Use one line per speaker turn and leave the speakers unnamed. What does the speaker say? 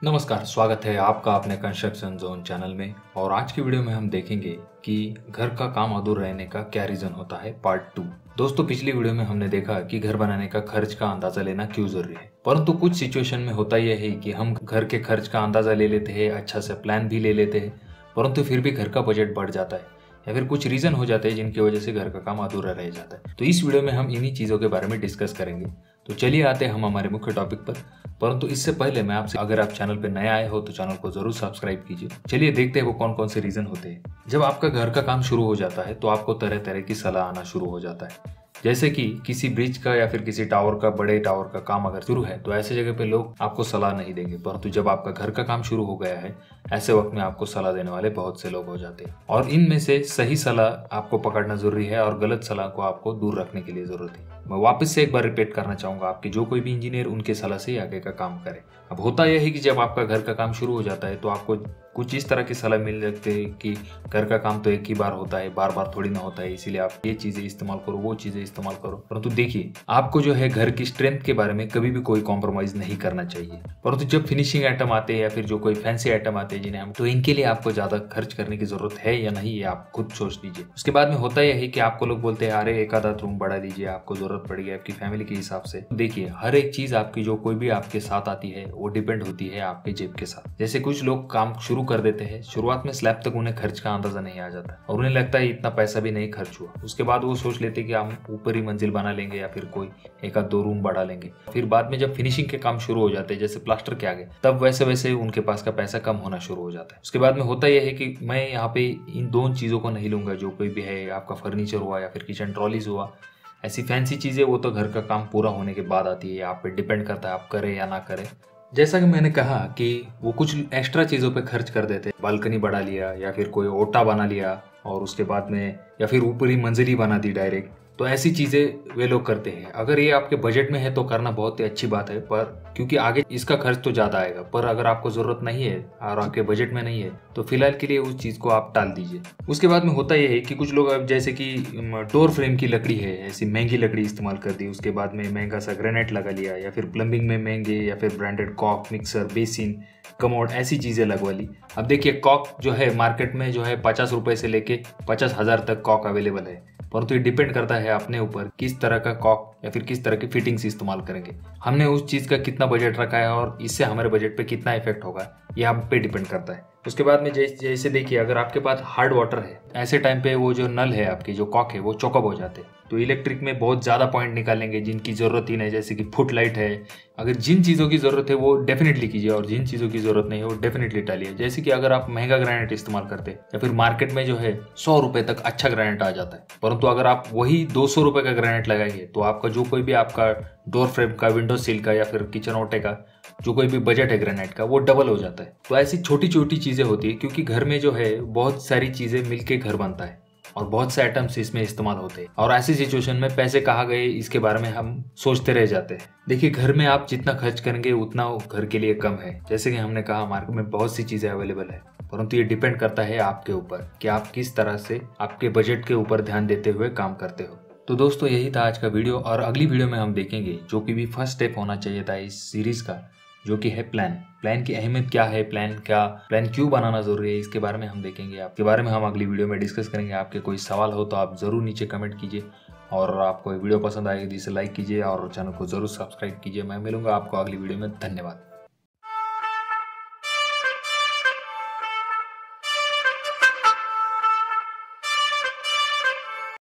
नमस्कार, स्वागत है आपका अपने कंस्ट्रक्शन जोन चैनल में। और आज की वीडियो में हम देखेंगे कि घर का काम अधूरा रहने का क्या रीजन होता है, पार्ट 2। दोस्तों, पिछली वीडियो में हमने देखा कि घर बनाने का खर्च का अंदाजा लेना क्यों जरूरी है, परंतु कुछ सिचुएशन में होता यह है कि हम घर के खर्च का अंदाजा ले लेते हैं, अच्छा से प्लान भी ले लेते हैं, परंतु फिर भी घर का बजट बढ़ जाता है या फिर कुछ रीजन हो जाते हैं जिनकी वजह से घर का काम अधूरा रह जाता है। तो इस वीडियो में हम इन्हीं चीजों के बारे में डिस्कस करेंगे। तो चलिए आते हैं हम हमारे मुख्य टॉपिक पर। परंतु इससे पहले मैं आपसे, अगर आप चैनल पर नए आए हो तो चैनल को जरूर सब्सक्राइब कीजिए। चलिए देखते हैं वो कौन कौन से रीजन होते हैं। जब आपका घर का काम शुरू हो जाता है तो आपको तरह तरह की सलाह आना शुरू हो जाता है, जैसे कि किसी ब्रिज का या फिर किसी टावर का, बड़े टावर का काम अगर शुरू है तो ऐसे जगह पे लोग आपको सलाह नहीं देंगे, परंतु जब आपका घर का काम शुरू हो गया है ऐसे वक्त में आपको सलाह देने वाले बहुत से लोग हो जाते हैं। और इनमें से सही सलाह आपको पकड़ना जरूरी है और गलत सलाह को आपको दूर रखने के लिए जरूरत है। मैं वापस से एक बार रिपीट करना चाहूंगा, आपके जो कोई भी इंजीनियर उनके सलाह से ही आगे का काम करे। अब होता यह है कि जब आपका घर का काम शुरू हो जाता है तो आपको कुछ इस तरह की सलाह मिल जाती है कि घर का काम तो एक ही बार होता है, बार बार थोड़ी ना होता है, इसीलिए आप ये चीजें इस्तेमाल करो, वो चीजें इस्तेमाल करो। परंतु देखिए, आपको जो है घर की स्ट्रेंथ के बारे में कभी भी कोई कॉम्प्रोमाइज नहीं करना चाहिए। परंतु जब फिनिशिंग आइटम आते हैं या फिर जो कोई फैंसी आइटम आते हैं जिन्हें हम, तो इनके लिए आपको ज्यादा खर्च करने की जरूरत है या नहीं, ये आप खुद सोच लीजिए। उसके बाद में होता यह है कि आपको लोग बोलते हैं अरे एक आधा रूम बढ़ा दीजिए, आपको जरूरत पड़ेगी आपकी फैमिली के हिसाब से। देखिए, हर एक चीज आपकी जो कोई भी आपके साथ आती है वो डिपेंड होती है आपके जेब के साथ। जैसे कुछ लोग काम शुरू कर देते हैं, शुरुआत में स्लैब तक उन्हें खर्च का अंदाजा नहीं आ जाता और उन्हें लगता है इतना पैसा भी नहीं खर्च हुआ। उसके बाद वो सोच लेते कि हम ऊपर ही मंजिल बना लेंगे या फिर कोई एक आध दो रूम बढ़ा लेंगे। फिर बाद में जब फिनिशिंग के काम शुरू हो जाते हैं, जैसे प्लास्टर के आगे, तब वैसे वैसे उनके पास का पैसा कम होना शुरू हो जाता है। उसके बाद में होता यह है कि मैं यहाँ पे इन दोनों चीजों को नहीं लूंगा, जो कोई भी है, आपका फर्नीचर हुआ या फिर किचन ट्रॉलीज हुआ, ऐसी फैंसी चीजें वो तो घर का काम पूरा होने के बाद आती है, आप पे डिपेंड करता है आप करें या ना करें। जैसा कि मैंने कहा कि वो कुछ एक्स्ट्रा चीजों पे खर्च कर देते, बालकनी बढ़ा लिया या फिर कोई ओटा बना लिया और उसके बाद में या फिर ऊपर ही मंजिल ही बना दी डायरेक्ट, तो ऐसी चीजें वे लोग करते हैं। अगर ये आपके बजट में है तो करना बहुत ही अच्छी बात है, पर क्योंकि आगे इसका खर्च तो ज्यादा आएगा। पर अगर आपको जरूरत नहीं है और आपके बजट में नहीं है तो फिलहाल के लिए उस चीज को आप टाल दीजिए। उसके बाद में होता यह है कि कुछ लोग, अब जैसे कि डोर फ्रेम की लकड़ी है, ऐसी महंगी लकड़ी इस्तेमाल कर दी, उसके बाद में महंगा सा ग्रेनाइट लगा लिया, या फिर प्लम्बिंग में महंगे या फिर branded cock, mixer, basin, commode, ऐसी चीजें लगवा ली। अब देखिए, कॉक जो है मार्केट में जो है 50 रुपए से लेके 50,000 तक कॉक अवेलेबल है, परंतु ये डिपेंड करता है अपने ऊपर किस तरह का कॉक या फिर किस तरह की फिटिंग्स इस्तेमाल करेंगे, हमने उस चीज का कितना बजट रखा है और इससे हमारे बजट पे कितना इफेक्ट होगा, ये हम पे डिपेंड करता है। उसके बाद में जैसे देखिए, अगर आपके पास हार्ड वाटर है, ऐसे टाइम पे वो जो नल है आपके, जो कॉक है, वो चौकअप हो जाते हैं, तो इलेक्ट्रिक में बहुत ज्यादा पॉइंट निकालेंगे जिनकी जरूरत ही नहीं, जैसे कि फुट लाइट है। अगर जिन चीजों की जरूरत है वो डेफिनेटली कीजिए और जिन चीजों की जरूरत नहीं है वो डेफिनेटली टालिए। जैसे कि अगर आप महंगा ग्रेनाइट इस्तेमाल करते हैं या फिर मार्केट में जो है 100 रुपए तक अच्छा ग्रेनाइट आ जाता है, परंतु अगर आप वही 200 रुपए का ग्रेनाइट लगाएंगे तो आपका जो कोई भी आपका डोर फ्रेम का, विंडो सील का या फिर किचन ओटे का जो कोई भी बजट है ग्रेनाइट का, वो डबल हो जाता है। तो ऐसी छोटी छोटी चीजें होती है, क्योंकि घर में जो है बहुत सारी चीजें मिलके घर बनता है और बहुत से आइटम्स इसमें इस्तेमाल होते हैं, और ऐसी सिचुएशन में पैसे कहाँ गए इसके बारे में हम सोचते रह जाते हैं। देखिए, घर में आप जितना खर्च करेंगे उतना घर के लिए कम है। जैसे कि हमने कहा, मार्केट में बहुत सी चीजें अवेलेबल है, परंतु ये डिपेंड करता है आपके ऊपर कि आप किस तरह से आपके बजट के ऊपर ध्यान देते हुए काम करते हो। तो दोस्तों, यही था आज का वीडियो, और अगली वीडियो में हम देखेंगे जो कि भी फर्स्ट स्टेप होना चाहिए था इस सीरीज का, जो कि है प्लान की अहमियत क्या है, प्लान क्यों बनाना जरूरी है, इसके बारे में हम देखेंगे। आपके बारे में हम अगली वीडियो में डिस्कस करेंगे। आपके कोई सवाल हो तो आप जरूर नीचे कमेंट कीजिए, और आपको वीडियो पसंद आएगी तो इसे लाइक कीजिए और चैनल को जरूर सब्सक्राइब कीजिए। मैं मिलूंगा आपको अगली वीडियो में। धन्यवाद।